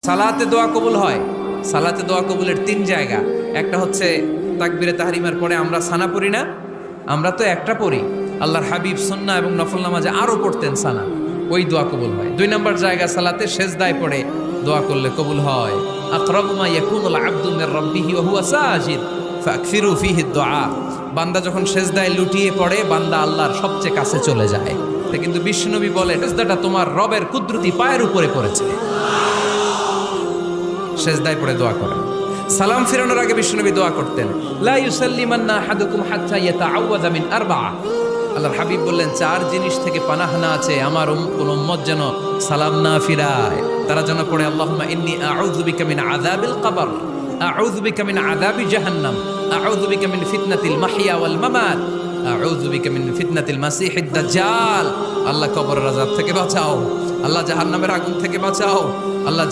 সালাতে দোয়া কবুল হয়। সালাতে দোয়া কবুলের তিন জায়গা। একটা হচ্ছে তাকবীরে তাহরিমার পরে আমরা সানা পড়ি না, আমরা তো একটা পড়ি। আল্লাহর হাবিব সুন্নাহ এবং নফল নামাজে আরো পড়তেন সানা, ওই দোয়া কবুল হয়। দুই নম্বর জায়গা সালাতে সেজদায় পড়ে দোয়া করলে কবুল হয়। আকরাবু মা ইয়াকুনুল আবদু মির রাব্বিহি ওয়া হুয়া সাজিদ ফাকসিরু ফীহি দুআ। বান্দা যখন সেজদায় লুটিয়ে পড়ে, বান্দা আল্লাহর সবচেয়ে কাছে চলে যায়। কিন্তু বিশ্বনবী বলে, সেজদাটা তোমার রবের কুদরতি পায়ের উপরে পড়েছে। সেজদায় পড়ে দোয়া করেন। সালাম ফিরানোর আগে বিশ্বনবী দোয়া করতেন, লা ইউসাল্লিমান্না আহাদুকুম হাত্তা ইয়াতাআওয়াযা মিন আরবা'a। আল্লাহর হাবিব বললেন, চার জিনিস থেকে পানাহ না আছে আমার কোন উম্মত যেন সালাম না ফিরায়। তারা যেন পড়ে, আল্লাহুম্মা ইন্নী আউযু বিকা মিন আযাবিল কবর, আউযু বিকা মিন আযাবি জাহান্নাম, আউযু বিকা মিন ফিতনাতিল মাহইয়া ওয়াল মামাত, আউযু বিকা মিন ফিতনাতিল মাসিহিদ দাজ্জাল। আল্লাহ কবরের আযাব থেকে বাঁচাও, আল্লাহ জাহান্নামের আগুন থেকে বাঁচাও, আল্লাহ